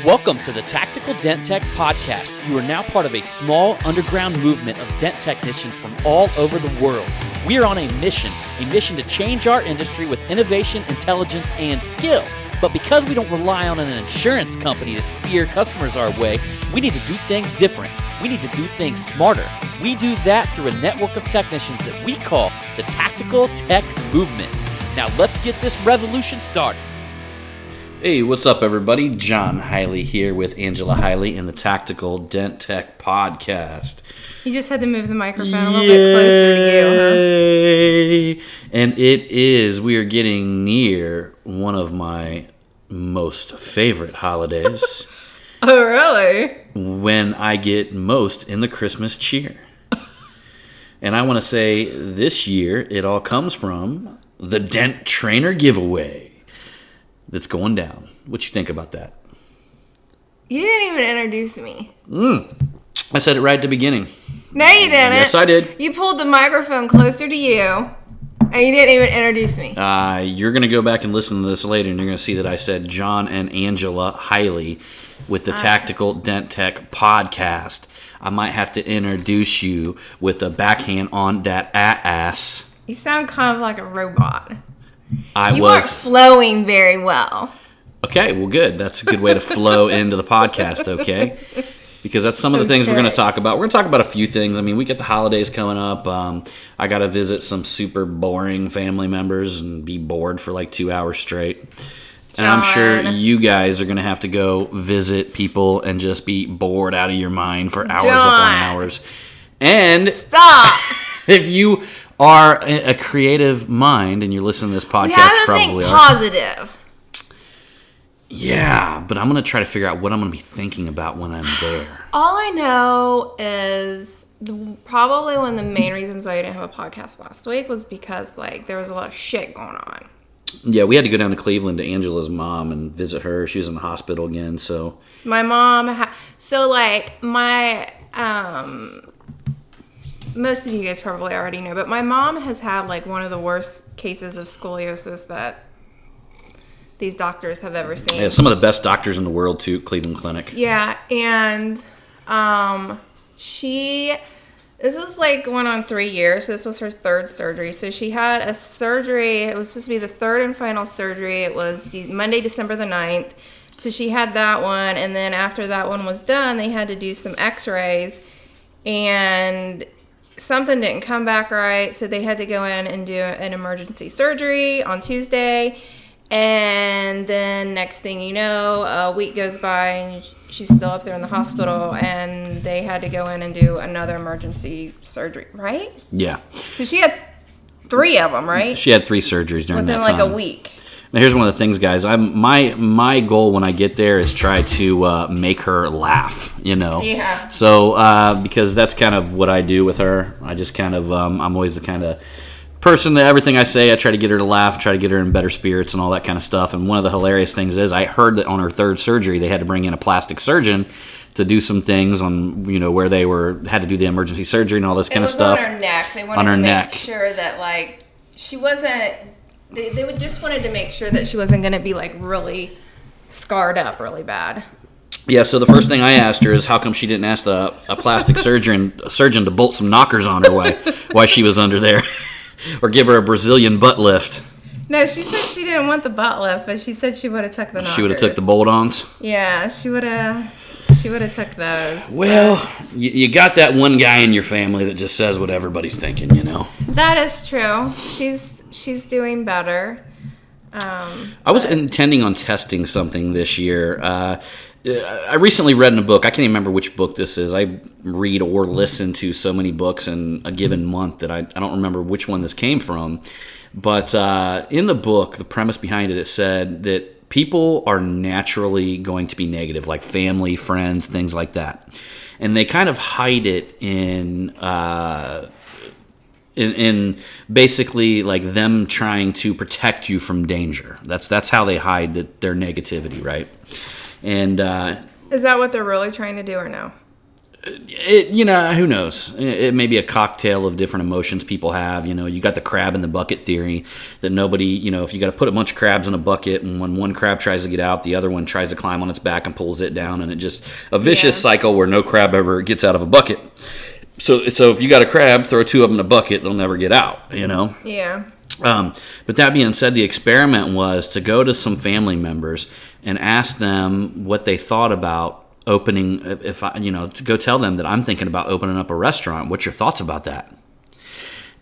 Welcome to the Tactical Dent Tech Podcast. You are now part of a small underground movement of dent technicians from all over the world. We are on a mission to change our industry with innovation, intelligence, and skill. But because we don't rely on an insurance company to steer customers our way, we need to do things different. We need to do things smarter. We do that through a network of technicians that we call the Tactical Tech Movement. Now let's get this revolution started. Hey, what's up, everybody? John Hiley here with Angela Hiley in the Tactical Dent Tech Podcast. You just had to move the microphone a little bit closer to you, huh? And we are getting near one of my most favorite holidays. Oh, really? When I get most in the Christmas cheer. And I want to say this year, it all comes from the Dent Trainer Giveaway that's going down. What you think about that? You didn't even introduce me. I said it right at the beginning. No, you didn't. Yes, I did. You pulled the microphone closer to you, and you didn't even introduce me. You're going to go back and listen to this later, and you're going to see that I said John and Angela Hiley with the Tactical Dent Tech Podcast. I might have to introduce you with a backhand on that ass. You sound kind of like a robot. You weren't flowing very well. Okay, well, good. That's a good way to flow into the podcast, okay? Because that's some of the things we're going to talk about. We're going to talk about a few things. I mean, we get the holidays coming up. I got to visit some super boring family members and be bored for like 2 hours straight. And I'm sure you guys are going to have to go visit people and just be bored out of your mind for hours upon hours. And stop. If you are a creative mind and you're listening to this podcast, you have to probably think positive. Yeah, but I'm going to try to figure out what I'm going to be thinking about when I'm there. All I know is probably one of the main reasons why I didn't have a podcast last week was because there was a lot of shit going on. Yeah, we had to go down to Cleveland to Angela's mom and visit her. She was in the hospital again, so. My mom most of you guys probably already know, but my mom has had one of the worst cases of scoliosis that these doctors have ever seen. Yeah, some of the best doctors in the world too, Cleveland Clinic. Yeah, and this is going on 3 years. So this was her third surgery. So she had a surgery. It was supposed to be the third and final surgery. It was Monday, December the 9th. So she had that one, and then after that one was done, they had to do some x-rays, and something didn't come back right, so they had to go in and do an emergency surgery on Tuesday. And then next thing you know, a week goes by and she's still up there in the hospital, and they had to go in and do another emergency surgery, right? Yeah. So she had 3 of them, right? She had 3 surgeries during that time. Within a week. Now here's one of the things, guys. My goal when I get there is try to make her laugh, Yeah. So because that's kind of what I do with her. I just kind of I'm always the kind of person that everything I say, I try to get her to laugh, try to get her in better spirits and all that kind of stuff. And one of the hilarious things is I heard that on her third surgery they had to bring in a plastic surgeon to do some things on where they had to do the emergency surgery and all this kind of stuff. On her neck. They wanted to make sure that she wasn't. They would just wanted to make sure that she wasn't going to be really scarred up really bad. Yeah, so the first thing I asked her is how come she didn't ask a plastic surgeon to bolt some knockers on her while she was under there. Or give her a Brazilian butt lift. No, she said she didn't want the butt lift, but she said she would have took the knockers. She would have took the bolt-ons? Yeah, she would have took those. Well, you got that one guy in your family that just says what everybody's thinking, That is true. She's doing better. I was intending on testing something this year. I recently read in a book. I can't even remember which book this is. I read or listen to so many books in a given month that I don't remember which one this came from. But in the book, the premise behind it said that people are naturally going to be negative, like family, friends, things like that. And they kind of hide it in basically them trying to protect you from danger. That's how they hide their negativity, right? And is that what they're really trying to do, or no? Who knows? It may be a cocktail of different emotions people have. You got the crab in the bucket theory that nobody, if you got to put a bunch of crabs in a bucket, and when one crab tries to get out, the other one tries to climb on its back and pulls it down, and it just a vicious cycle where no crab ever gets out of a bucket. So if you got a crab, throw 2 of them in a bucket, they'll never get out. Yeah. But that being said, the experiment was to go to some family members and ask them what they thought about opening, to go tell them that I'm thinking about opening up a restaurant. What's your thoughts about that?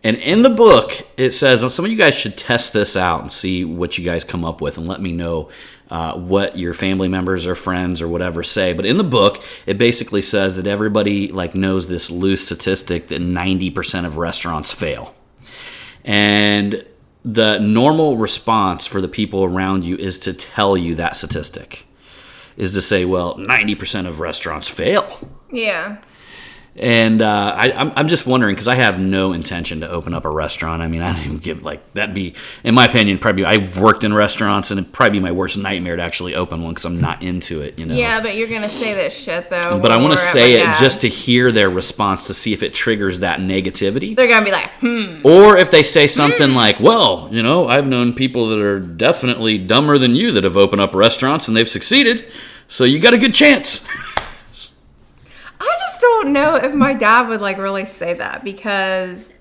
And in the book, it says, some of you guys should test this out and see what you guys come up with, and let me know what your family members or friends or whatever say. But in the book, it basically says that everybody knows this loose statistic that 90% of restaurants fail. And the normal response for the people around you is to tell you that statistic. Is to say, well, 90% of restaurants fail. Yeah. And I'm just wondering, because I have no intention to open up a restaurant. I mean, I don't even give, that'd be, in my opinion, probably, I've worked in restaurants, and it'd probably be my worst nightmare to actually open one because I'm not into it, Yeah, but you're going to say this shit, though. But I want to say it just to hear their response, to see if it triggers that negativity. They're going to be like, Or if they say something like, well, I've known people that are definitely dumber than you that have opened up restaurants and they've succeeded, so you got a good chance. I just don't know if my dad would really say that, because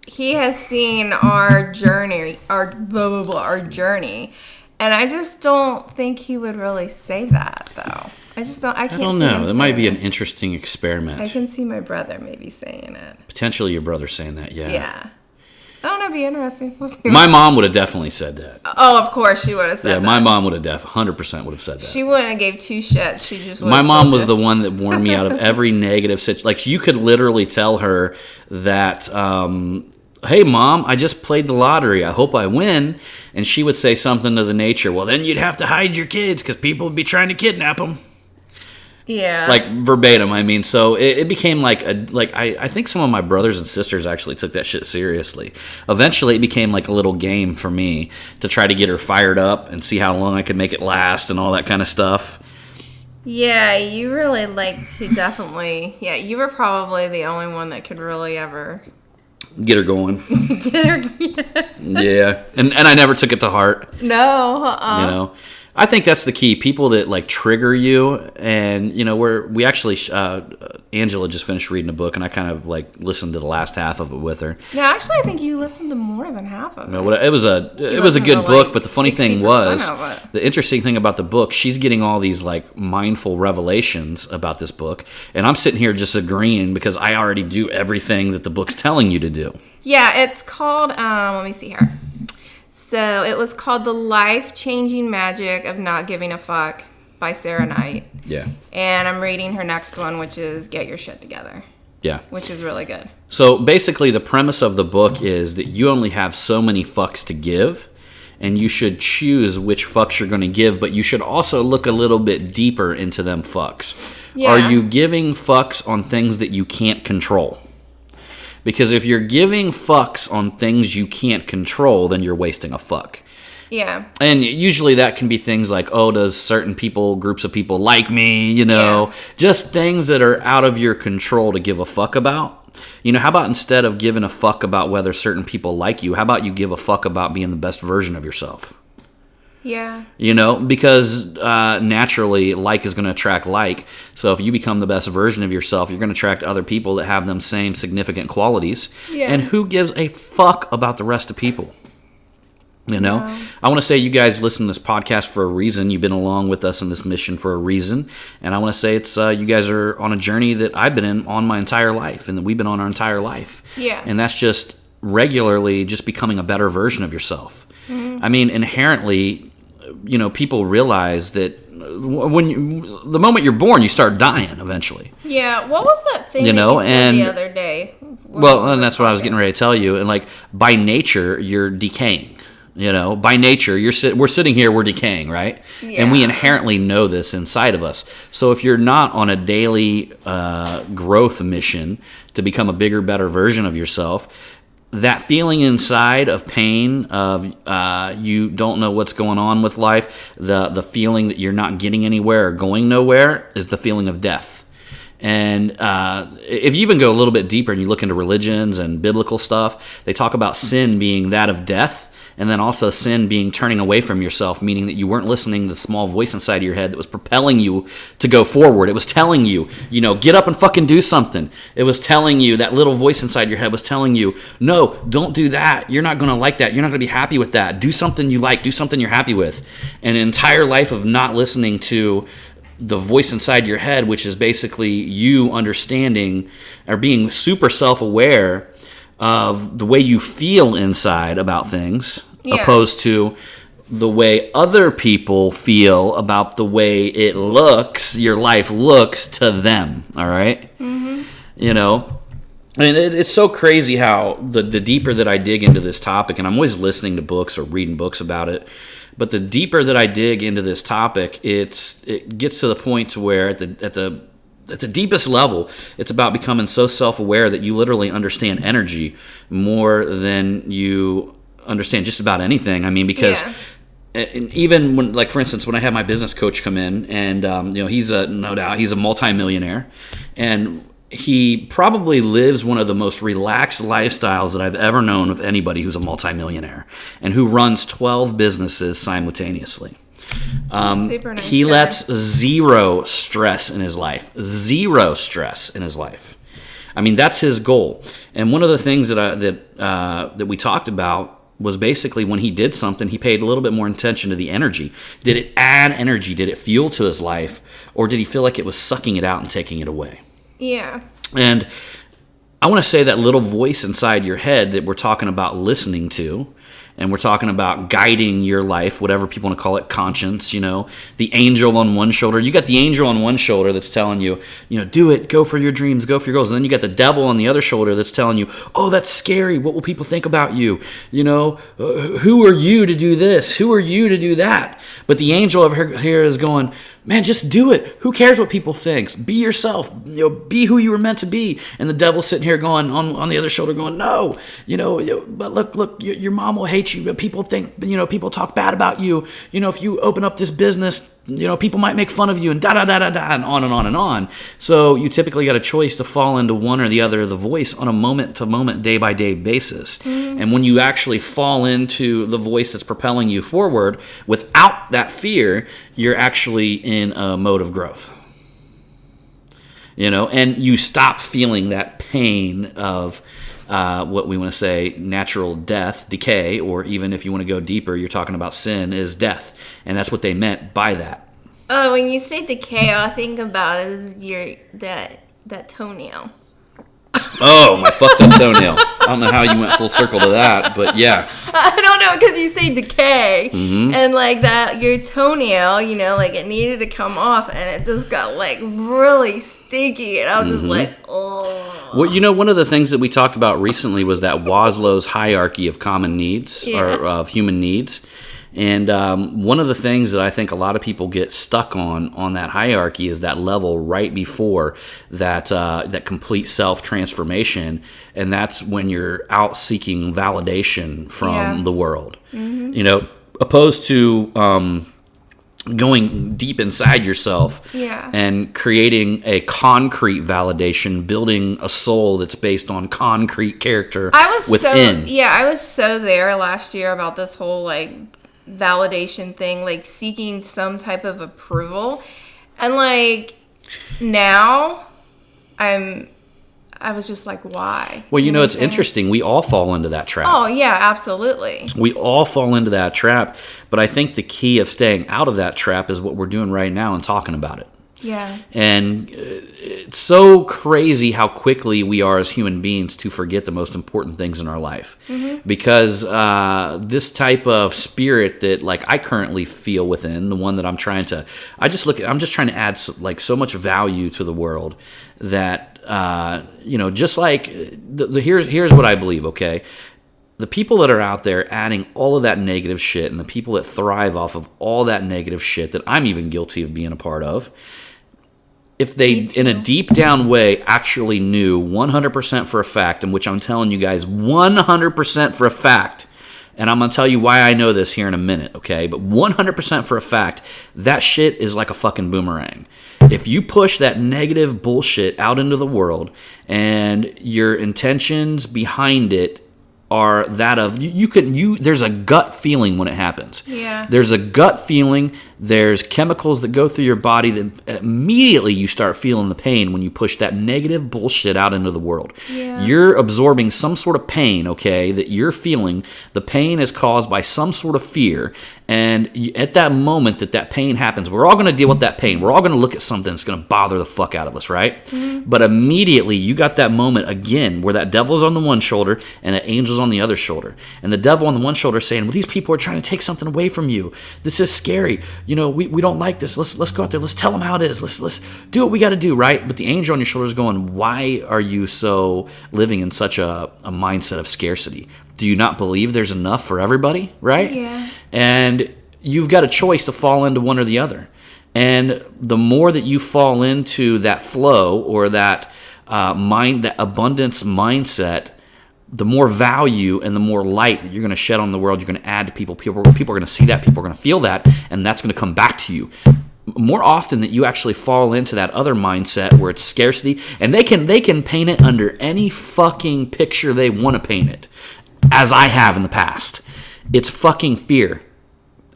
he has seen our journey, our journey, and I just don't think he would really say that, though. I don't know. That might be an interesting experiment. I can see my brother maybe saying it. Potentially your brother saying that, yeah. Yeah. I don't know, it'd be interesting. We'll see. My mom would have definitely said that. Oh, of course she would have said that. Yeah, my mom would have 100% would have said that. She wouldn't have gave 2 shits. She just would My mom was the one that warned me out of every negative situation. You could literally tell her that, hey, Mom, I just played the lottery. I hope I win. And she would say something to the nature, well, then you'd have to hide your kids because people would be trying to kidnap them. Yeah. Verbatim, I mean. So it became I think some of my brothers and sisters actually took that shit seriously. Eventually, it became a little game for me to try to get her fired up and see how long I could make it last and all that kind of stuff. Yeah, you really to definitely... Yeah, you were probably the only one that could really ever... Get her going. Get her... Yeah. And I never took it to heart. No. I think that's the key. People that trigger you, and we actually Angela just finished reading a book, and I kind of listened to the last half of it with her. No, actually, I think you listened to more than half of it. It was a good book, but the funny thing was, the interesting thing about the book, she's getting all these mindful revelations about this book, and I'm sitting here just agreeing because I already do everything that the book's telling you to do. Yeah, it's called. Let me see here. So it was called The Life-Changing Magic of Not Giving a Fuck by Sarah Knight. Yeah. And I'm reading her next one, which is Get Your Shit Together. Yeah. Which is really good. So basically the premise of the book is that you only have so many fucks to give, and you should choose which fucks you're going to give, but you should also look a little bit deeper into them fucks. Yeah. Are you giving fucks on things that you can't control? Because if you're giving fucks on things you can't control, then you're wasting a fuck. Yeah. And usually that can be things like, oh, does certain people, groups of people like me, Yeah. Just things that are out of your control to give a fuck about. How about instead of giving a fuck about whether certain people like you, how about you give a fuck about being the best version of yourself? Yeah. Because naturally like is going to attract like. So if you become the best version of yourself, you're going to attract other people that have them same significant qualities. Yeah. And who gives a fuck about the rest of people? I want to say you guys listen to this podcast for a reason. You've been along with us in this mission for a reason. And I want to say it's you guys are on a journey that I've been on my entire life, and that we've been on our entire life. Yeah. And that's just regularly just becoming a better version of yourself. Mm-hmm. I mean, inherently, people realize that the moment you're born, you start dying eventually. Yeah. What was that thing that you said the other day? And that's what I was getting ready to tell you. And by nature, you're decaying. By nature, we're sitting here, we're decaying, right? Yeah. And we inherently know this inside of us. So if you're not on a daily growth mission to become a bigger, better version of yourself, that feeling inside of pain, of you don't know what's going on with life, the feeling that you're not getting anywhere or going nowhere, is the feeling of death. And if you even go a little bit deeper and you look into religions and biblical stuff, they talk about sin being that of death, and then also sin being turning away from yourself, meaning that you weren't listening to the small voice inside of your head that was propelling you to go forward. It was telling you, get up and fucking do something. It was telling you, that little voice inside your head was telling you, no, don't do that. You're not going to like that. You're not going to be happy with that. Do something you like. Do something you're happy with. An entire life of not listening to the voice inside your head, which is basically you understanding or being super self-aware of the way you feel inside about things, opposed to the way other people feel about the way your life looks to them. All right? Mm-hmm. And it's so crazy how the deeper that I dig into this topic, and I'm always listening to books or reading books about it, but the deeper that I dig into this topic, it gets to the point to where at the deepest level, it's about becoming so self-aware that you literally understand energy more than you understand just about anything. I mean, because even when, like, for instance, when I had my business coach come in, and he's no doubt he's a multimillionaire, and he probably lives one of the most relaxed lifestyles that I've ever known of anybody who's a multimillionaire and who runs 12 businesses simultaneously. Super nice he guy. lets zero stress in his life. Zero stress in his life. I mean, that's his goal. And one of the things that we talked about was basically when he did something, he paid a little bit more attention to the energy. Did it add energy? Did it fuel to his life? Or did he feel like it was sucking it out and taking it away? Yeah. And I want to say that little voice inside your head that we're talking about listening to, and we're talking about guiding your life, whatever people want to call it, conscience, the angel on one shoulder. You got the angel on one shoulder that's telling you, do it, go for your dreams, go for your goals. And then you got the devil on the other shoulder that's telling you, oh, that's scary. What will people think about you? Who are you to do this? Who are you to do that? But the angel over here is going, man, just do it. Who cares what people think? Be yourself. Be who you were meant to be. And the devil's sitting here going on the other shoulder going, no, but look, your mom will hate you. But people think, people talk bad about you. If you open up this business, people might make fun of you, and da-da-da-da-da, and on and on and on. So you typically got a choice to fall into one or the other of the voice on a moment-to-moment, day-by-day basis. Mm-hmm. And when you actually fall into the voice that's propelling you forward without that fear, you're actually in a mode of growth. And you stop feeling that pain of what we want to say natural death, decay, or even if you want to go deeper, you're talking about sin is death. And that's what they meant by that. Oh, when you say decay, all I think about is that toenail. Oh, my fucked up toenail. I don't know how you went full circle to that, but yeah. I don't know, because you say decay, and like that, your toenail, like it needed to come off, and it just got like really sticky, and I was just like, oh. Well, one of the things that we talked about recently was that Maslow's hierarchy of common needs, or of human needs. And one of the things that I think a lot of people get stuck on that hierarchy is that level right before that complete self-transformation, and that's when you're out seeking validation from the world. Mm-hmm. Opposed to going deep inside yourself and creating a concrete validation, building a soul that's based on concrete character within. I was so there last year about this whole like validation thing, like seeking some type of approval, and like now I was just like, why? Well, it's interesting. We all fall into that trap. Oh yeah, absolutely. We all fall into that trap, but I think the key of staying out of that trap is what we're doing right now and talking about it. Yeah. And it's so crazy how quickly we are as human beings to forget the most important things in our life. Mm-hmm. Because this type of spirit that like I currently feel within, the one that I'm trying to add so much value to the world that just like here's what I believe, okay? The people that are out there adding all of that negative shit, and the people that thrive off of all that negative shit that I'm even guilty of being a part of, if they, in a deep down way, actually knew 100% for a fact, in which I'm telling you guys 100% for a fact, And I'm going to tell you why I know this here in a minute, okay? But 100% for a fact, that shit is like a fucking boomerang. If you push that negative bullshit out into the world and your intentions behind it are that of there's a gut feeling when it happens. Yeah. There's a gut feeling. There's chemicals that go through your body that immediately you start feeling the pain when you push that negative bullshit out into the world. Yeah. You're absorbing some sort of pain, okay, that you're feeling. The pain is caused by some sort of fear. And at that moment that pain happens, we're all going to deal with that pain. We're all going to look at something that's going to bother the fuck out of us, right? Mm-hmm. But immediately you got that moment again where that devil's on the one shoulder and the angel's on the other shoulder. And the devil on the one shoulder saying, well, these people are trying to take something away from you. This is scary. You know, we don't like this. Let's go out there. Let's tell them how it is. Let's do what we got to do, right? But the angel on your shoulder is going, why are you so living in such a mindset of scarcity? Do you not believe there's enough for everybody, right? Yeah. And you've got a choice to fall into one or the other. And the more that you fall into that flow or that that abundance mindset, the more value and the more light that you're going to shed on the world, you're going to add to people. People are going to see that. People are going to feel that. And that's going to come back to you. More often that you actually fall into that other mindset where it's scarcity. And they can paint it under any fucking picture they want to paint it. As I have in the past. It's fucking fear.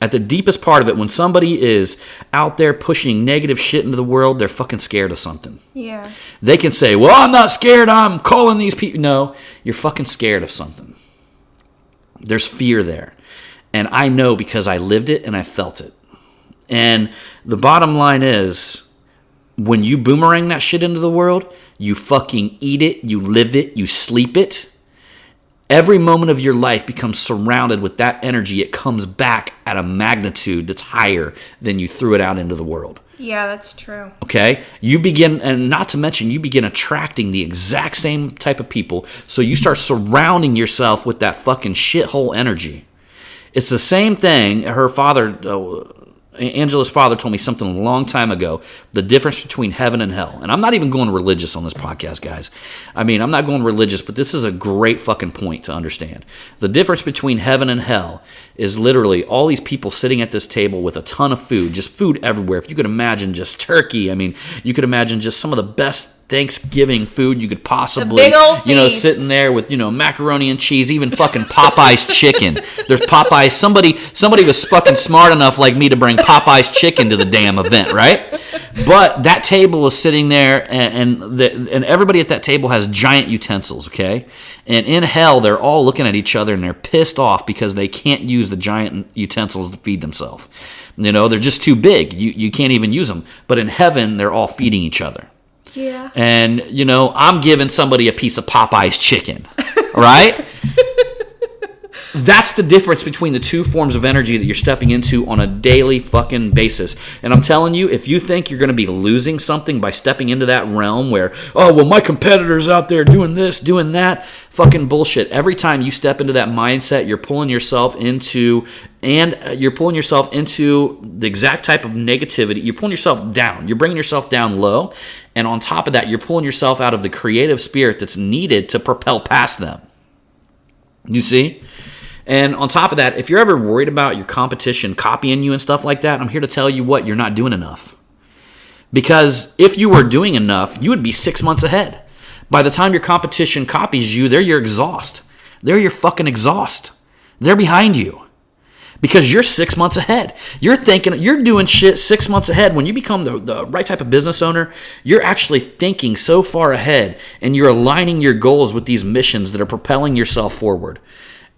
At the deepest part of it, when somebody is out there pushing negative shit into the world, they're fucking scared of something. Yeah. They can say, well, I'm not scared, I'm calling these people. No, you're fucking scared of something. There's fear there. And I know because I lived it and I felt it. And the bottom line is, when you boomerang that shit into the world, you fucking eat it, you live it, you sleep it. Every moment of your life becomes surrounded with that energy. It comes back at a magnitude that's higher than you threw it out into the world. Yeah, that's true. Okay? You begin, and not to mention, you begin attracting the exact same type of people. So you start surrounding yourself with that fucking shithole energy. It's the same thing. Her father, Angela's father, told me something a long time ago, the difference between heaven and hell. And I'm not even going religious on this podcast, guys. I mean, I'm not going religious, but this is a great fucking point to understand. The difference between heaven and hell is literally all these people sitting at this table with a ton of food, just food everywhere. If you could imagine just turkey, I mean, you could imagine just some of the best Thanksgiving food you could possibly, big old feast. Sitting there with, macaroni and cheese, even fucking Popeye's chicken. There's Popeye's. Somebody was fucking smart enough like me to bring Popeye's chicken to the damn event, right? But that table is sitting there, and everybody at that table has giant utensils, okay? And in hell, they're all looking at each other and they're pissed off because they can't use the giant utensils to feed themselves. They're just too big. You can't even use them. But in heaven, they're all feeding each other. Yeah. And, I'm giving somebody a piece of Popeye's chicken, right? That's the difference between the two forms of energy that you're stepping into on a daily fucking basis. And I'm telling you, if you think you're going to be losing something by stepping into that realm where, oh, well, my competitor's out there doing this, doing that, fucking bullshit. Every time you step into that mindset, you're pulling yourself into the exact type of negativity. You're pulling yourself down. You're bringing yourself down low. And on top of that, you're pulling yourself out of the creative spirit that's needed to propel past them. You see? And on top of that, if you're ever worried about your competition copying you and stuff like that, I'm here to tell you what, you're not doing enough. Because if you were doing enough, you would be 6 months ahead. By the time your competition copies you, they're your exhaust. They're your fucking exhaust. They're behind you. Because you're 6 months ahead. You're doing shit 6 months ahead. When you become the right type of business owner, you're actually thinking so far ahead and you're aligning your goals with these missions that are propelling yourself forward.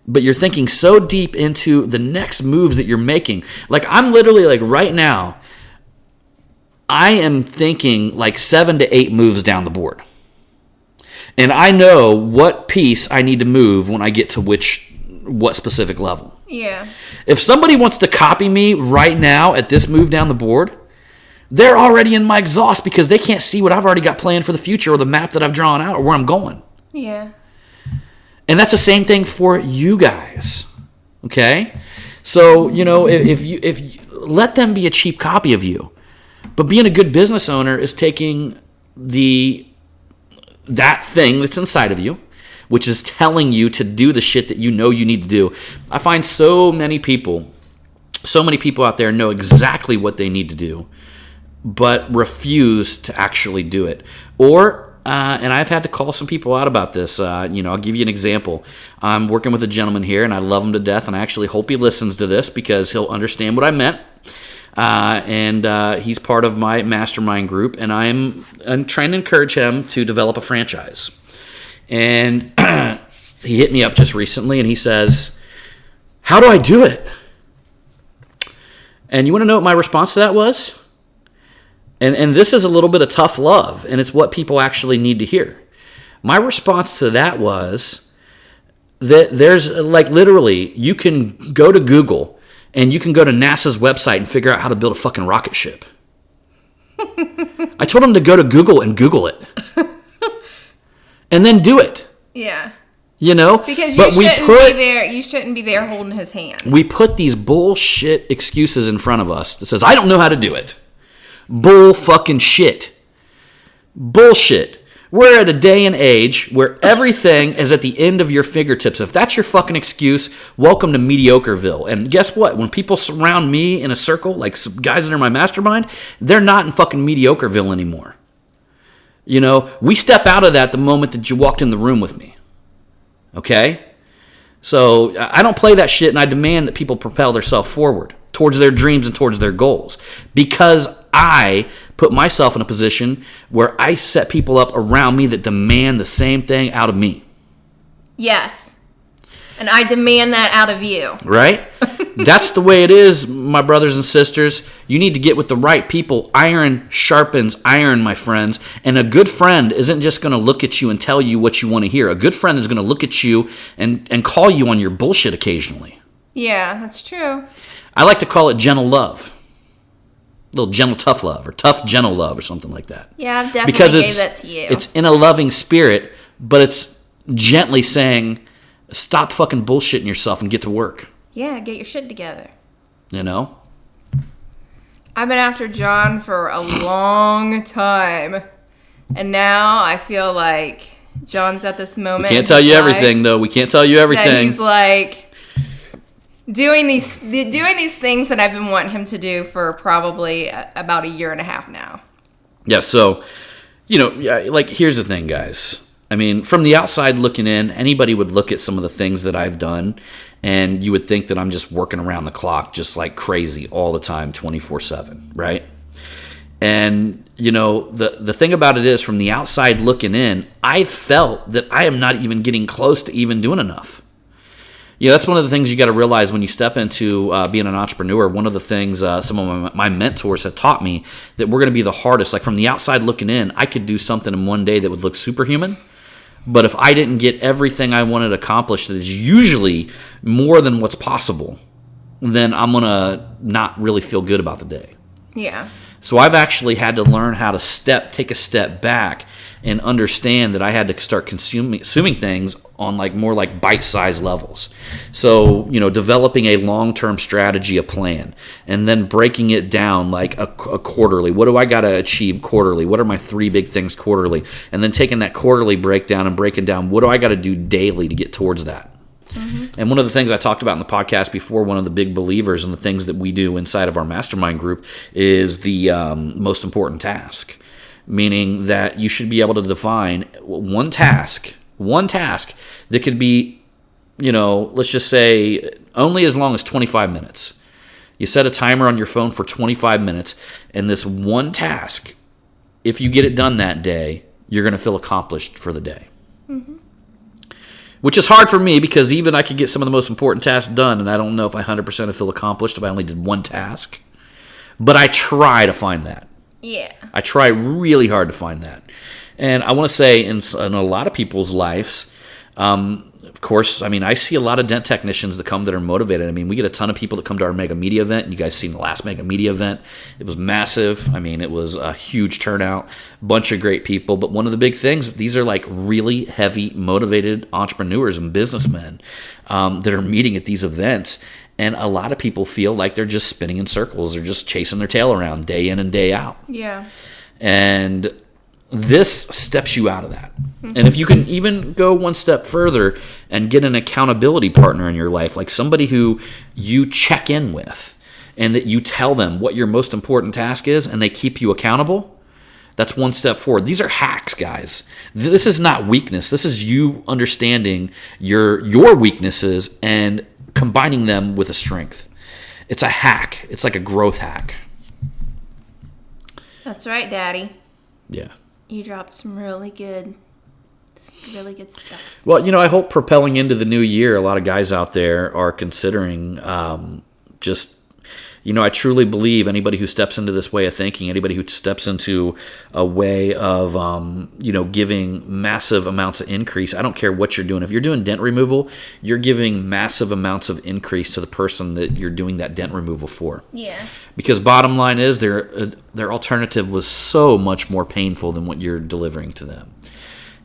But you're thinking so deep into the next moves that you're making. Like, I'm literally, like, right now, I am thinking like 7 to 8 moves down the board. And I know what piece I need to move when I get to what specific level. Yeah. If somebody wants to copy me right now at this move down the board, they're already in my exhaust because they can't see what I've already got planned for the future or the map that I've drawn out or where I'm going. Yeah. And that's the same thing for you guys, okay? So, if you let them be a cheap copy of you. But being a good business owner is taking that thing that's inside of you, which is telling you to do the shit that you know you need to do. I find so many people out there know exactly what they need to do, but refuse to actually do it. Or, and I've had to call some people out about this. I'll give you an example. I'm working with a gentleman here, and I love him to death, and I actually hope he listens to this because he'll understand what I meant. And he's part of my mastermind group, and I'm trying to encourage him to develop a franchise. And he hit me up just recently, and he says, "How do I do it?" And you want to know what my response to that was? And this is a little bit of tough love, and it's what people actually need to hear. My response to that was that there's, like, literally, you can go to Google and you can go to NASA's website and figure out how to build a fucking rocket ship. I told him to go to Google and Google it. And then do it. Yeah. Because you shouldn't be there holding his hand. We put these bullshit excuses in front of us that says, I don't know how to do it. Bull fucking shit. Bullshit. We're at a day and age where everything is at the end of your fingertips. If that's your fucking excuse, welcome to Mediocreville. And guess what? When people surround me in a circle, like some guys that are in my mastermind, they're not in fucking Mediocreville anymore. We step out of that the moment that you walked in the room with me. Okay? So I don't play that shit, and I demand that people propel themselves forward towards their dreams and towards their goals, because I put myself in a position where I set people up around me that demand the same thing out of me. Yes. And I demand that out of you. Right? That's the way it is, my brothers and sisters. You need to get with the right people. Iron sharpens iron, my friends. And a good friend isn't just going to look at you and tell you what you want to hear. A good friend is going to look at you and call you on your bullshit occasionally. Yeah, that's true. I like to call it gentle love. A little gentle, tough love, or tough, gentle love, or something like that. Yeah, I've definitely gave that to you. It's in a loving spirit, but it's gently saying, stop fucking bullshitting yourself and get to work. Yeah, get your shit together. I've been after John for a long time. And now I feel like John's at this moment. We can't tell you everything, though. We can't tell you everything. That he's like doing these things that I've been wanting him to do for probably about a year and a half now. Yeah, so, here's the thing, guys. I mean, from the outside looking in, anybody would look at some of the things that I've done, and you would think that I'm just working around the clock, just like crazy all the time, 24/7, right? And, the thing about it is, from the outside looking in, I felt that I am not even getting close to even doing enough. That's one of the things you got to realize when you step into being an entrepreneur. One of the things some of my mentors have taught me, that we're going to be the hardest. Like, from the outside looking in, I could do something in one day that would look superhuman. But if I didn't get everything I wanted accomplished, that is usually more than what's possible, then I'm going to not really feel good about the day. Yeah. So I've actually had to learn how to take a step back and understand that I had to start consuming things on more bite-sized levels. So, developing a long-term strategy, a plan, and then breaking it down like a quarterly. What do I got to achieve quarterly? What are my 3 big things quarterly? And then taking that quarterly breakdown and breaking down, what do I got to do daily to get towards that? Mm-hmm. And one of the things I talked about in the podcast before, one of the big believers in the things that we do inside of our mastermind group, is the most important task. Meaning that you should be able to define one task that could be, let's just say only as long as 25 minutes. You set a timer on your phone for 25 minutes, and this one task, if you get it done that day, you're going to feel accomplished for the day. Mm-hmm. Which is hard for me, because even I could get some of the most important tasks done, and I don't know if I 100% feel accomplished if I only did one task. But I try to find that. Yeah. I try really hard to find that. And I want to say in a lot of people's lives, of course, I mean, I see a lot of dent technicians that come that are motivated. I mean, we get a ton of people that come to our Mega Media event. You guys seen the last Mega Media event. It was massive. I mean, it was a huge turnout, bunch of great people. But one of the big things, these are really heavy, motivated entrepreneurs and businessmen that are meeting at these events. And a lot of people feel like they're just spinning in circles. They're just chasing their tail around day in and day out. Yeah. And this steps you out of that. And if you can even go one step further and get an accountability partner in your life, like somebody who you check in with and that you tell them what your most important task is and they keep you accountable, that's one step forward. These are hacks, guys. This is not weakness. This is you understanding your weaknesses and combining them with a strength. It's a hack. It's like a growth hack. That's right, Daddy. Yeah. You dropped some really good stuff. Well, I hope propelling into the new year, a lot of guys out there are considering I truly believe anybody who steps into this way of thinking, anybody who steps into a way of, giving massive amounts of increase. I don't care what you're doing. If you're doing dent removal, you're giving massive amounts of increase to the person that you're doing that dent removal for. Yeah. Because bottom line is their alternative was so much more painful than what you're delivering to them.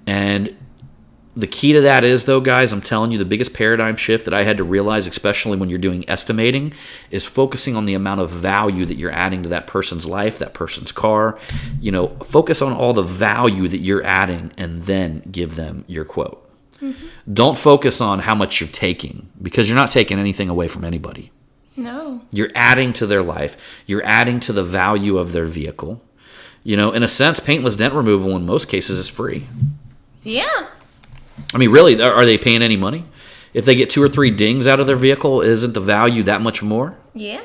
And the key to that is, though, guys, I'm telling you, the biggest paradigm shift that I had to realize, especially when you're doing estimating, is focusing on the amount of value that you're adding to that person's life, that person's car. Focus on all the value that you're adding and then give them your quote. Mm-hmm. Don't focus on how much you're taking, because you're not taking anything away from anybody. No. You're adding to their life. You're adding to the value of their vehicle. In a sense, paintless dent removal in most cases is free. Yeah. I mean, really, are they paying any money? If they get 2 or 3 dings out of their vehicle, isn't the value that much more? Yeah.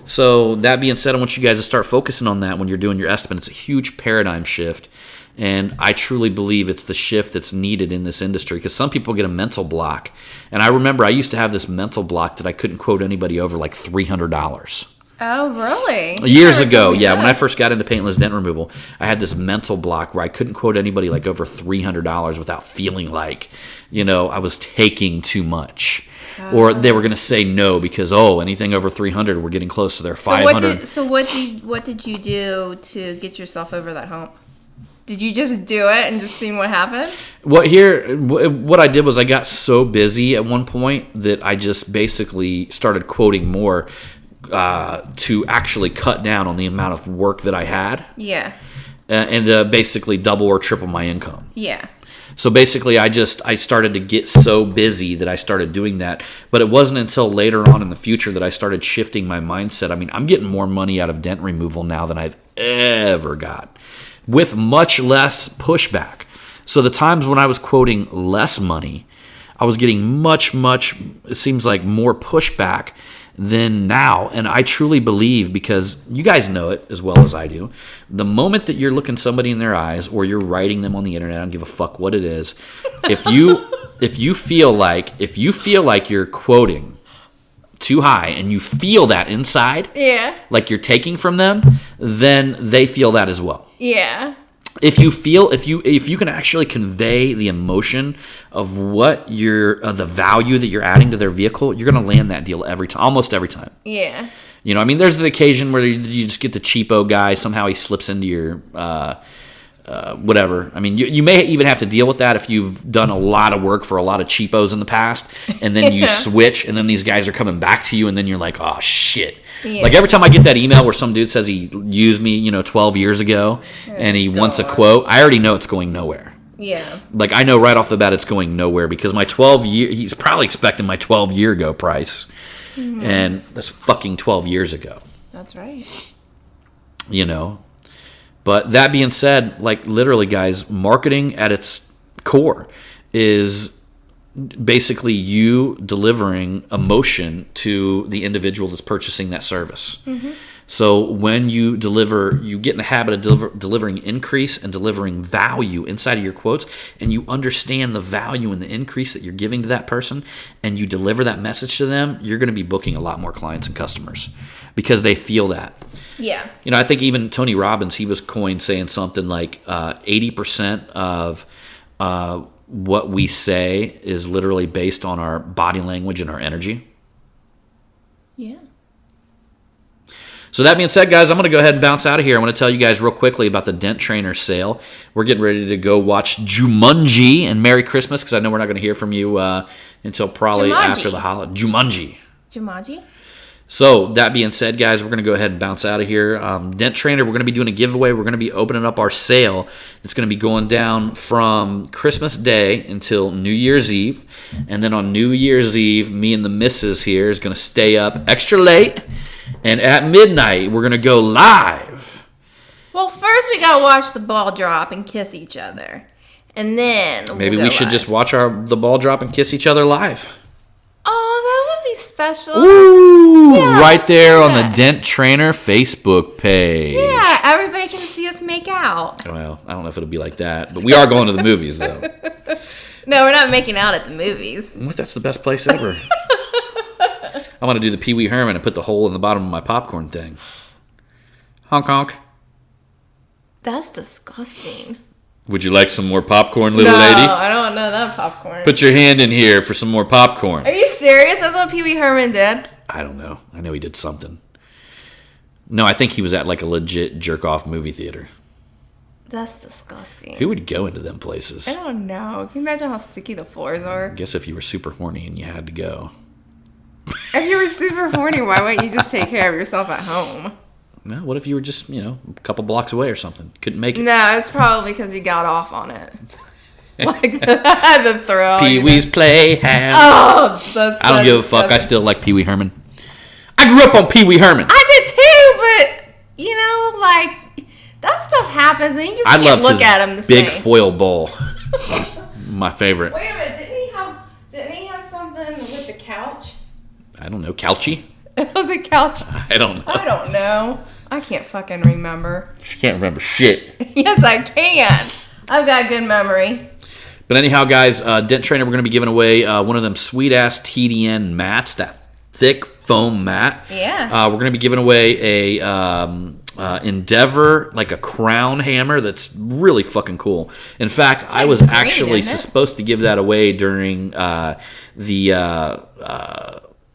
So that being said, I want you guys to start focusing on that when you're doing your estimate. It's a huge paradigm shift, and I truly believe it's the shift that's needed in this industry, because some people get a mental block. And I remember I used to have this mental block that I couldn't quote anybody over like $300. Oh, really? Years ago, yeah. When I first got into paintless dent removal, I had this mental block where I couldn't quote anybody like over $300 without feeling like, I was taking too much. Or they were going to say no because, anything over 300, we're getting close to their 500. So what did you do to get yourself over that hump? Did you just do it and just see what happened? What I did was I got so busy at one point that I just basically started quoting more to actually cut down on the amount of work that I had. Yeah. And basically double or triple my income. Yeah. So basically I started to get so busy that I started doing that. But it wasn't until later on in the future that I started shifting my mindset. I mean, I'm getting more money out of dent removal now than I've ever got, with much less pushback. So the times when I was quoting less money, I was getting much, it seems like, more pushback than now. And I truly believe, because you guys know it as well as I do, the moment that you're looking somebody in their eyes or you're writing them on the internet, I don't give a fuck what it is, if you feel like you're quoting too high and you feel that inside, yeah, like you're taking from them, then they feel that as well. Yeah. If you can actually convey the emotion of what the value that you're adding to their vehicle, you're going to land that deal almost every time. Yeah. There's the occasion where you just get the cheapo guy. Somehow he slips into your whatever. I mean, you may even have to deal with that if you've done a lot of work for a lot of cheapos in the past, and then you switch, and then these guys are coming back to you, and then you're like, oh shit. Yeah. Like every time I get that email where some dude says he used me, 12 years ago, and he wants a quote, I already know it's going nowhere. Yeah. Like I know right off the bat it's going nowhere, because he's probably expecting my 12-year ago price. Mm-hmm. And that's fucking 12 years ago. That's right. But that being said, like literally, guys, marketing at its core is basically you delivering emotion to the individual that's purchasing that service. Mm-hmm. So when you get in the habit of delivering increase and delivering value inside of your quotes, and you understand the value and the increase that you're giving to that person, and you deliver that message to them, you're going to be booking a lot more clients and customers because they feel that. Yeah. I think even Tony Robbins, he was coined saying something like 80% of what we say is literally based on our body language and our energy. Yeah. So that being said, guys, I'm going to go ahead and bounce out of here. I want to tell you guys real quickly about the Dent Trainer sale. We're getting ready to go watch Jumanji, and Merry Christmas, because I know we're not going to hear from you until probably after the holiday. Jumanji. So, that being said, guys, we're going to go ahead and bounce out of here. Dent Trainer, we're going to be doing a giveaway. We're going to be opening up our sale. It's going to be going down from Christmas Day until New Year's Eve. And then on New Year's Eve, me and the missus here is going to stay up extra late. And at midnight, we're going to go live. Well, first we got to watch the ball drop and kiss each other. And then maybe we should just watch the ball drop and kiss each other live. Oh, that would be special. Ooh, yeah, right there on the Dent Trainer Facebook page. Yeah, everybody can see us make out. Well, I don't know if it'll be like that, but we are going to the movies, though. No, we're not making out at the movies. That's the best place ever. I'm going to do the Pee Wee Herman and put the hole in the bottom of my popcorn thing. Honk, honk. That's disgusting. Would you like some more popcorn, little lady? No, I don't know that popcorn. Put your hand in here for some more popcorn. Are you serious? That's what Pee Wee Herman did? I don't know. I know he did something. No, I think he was at like a legit jerk-off movie theater. That's disgusting. Who would go into them places? I don't know. Can you imagine how sticky the floors are? I guess if you were super horny and you had to go. If you were super horny, why wouldn't you just take care of yourself at home? Well, what if you were just, a couple blocks away or something? Couldn't make it. No, it's probably because he got off on it. Like the thrill. Pee-wee's Playhouse. Oh, that's I don't give a fuck. I still like Pee Wee Herman. I grew up on Pee Wee Herman. I did too, but, like, that stuff happens and you just can't look at him the big same. foil bowl. My favorite. Wait a minute. Didn't he have something with the couch? I don't know. Couchy? Was it couch? I don't know. I don't know. I can't fucking remember. She can't remember shit. Yes, I can. I've got good memory. But anyhow, guys, Dent Trainer, we're going to be giving away one of them sweet-ass TDN mats, that thick foam mat. Yeah. We're going to be giving away a Endeavor, like a crown hammer that's really fucking cool. In fact, I was actually supposed to give that away during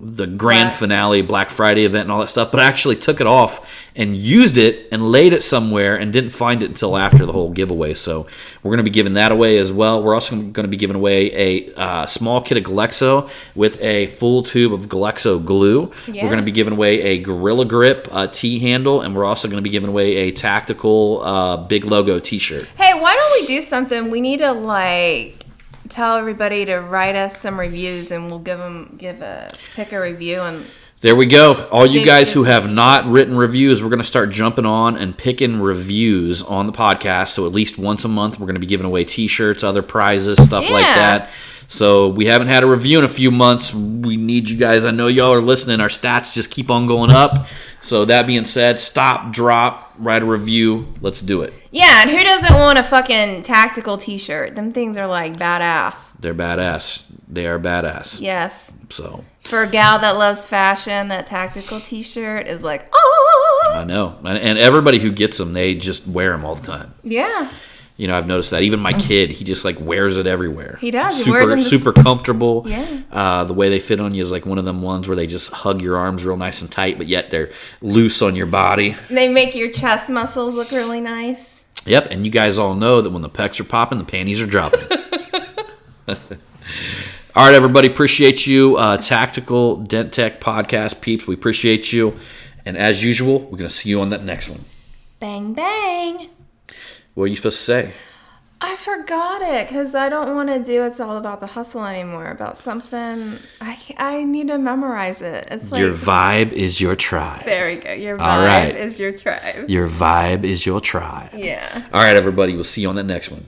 the grand finale Black Friday event and all that stuff, but I actually took it off and used it and laid it somewhere and didn't find it until after the whole giveaway. So we're going to be giving that away as well. We're also going to be giving away a small kit of Galexo with a full tube of Galexo glue. Yeah. We're going to be giving away a Gorilla Grip T-handle, and we're also going to be giving away a tactical big logo t-shirt. Hey, why don't we do something? We need to tell everybody to write us some reviews, and we'll pick a review. And there we go. All you guys who have not written reviews, we're going to start jumping on and picking reviews on the podcast. So at least once a month, we're going to be giving away T-shirts, other prizes, stuff like that. So we haven't had a review in a few months. We need you guys. I know y'all are listening. Our stats just keep on going up. So that being said, stop, drop, write a review. Let's do it. Yeah, and who doesn't want a fucking tactical t-shirt? Them things are like badass. They're badass. They are badass. Yes. So for a gal that loves fashion, that tactical t-shirt is like, oh. I know. And everybody who gets them, they just wear them all the time. Yeah. I've noticed that. Even my kid, he just wears it everywhere. He does. He wears them super comfortable. Yeah. The way they fit on you is like one of them ones where they just hug your arms real nice and tight, but yet they're loose on your body. They make your chest muscles look really nice. Yep, and you guys all know that when the pecs are popping, the panties are dropping. All right, everybody, appreciate you. Tactical Dent Tech Podcast peeps, we appreciate you. And as usual, we're going to see you on that next one. Bang, bang. What are you supposed to say? I forgot it because I don't want to do It's All About the Hustle anymore. About something. I need to memorize it. It's like, your vibe is your tribe. There we go. Your vibe is your tribe. Your vibe is your tribe. Yeah. All right, everybody. We'll see you on that next one.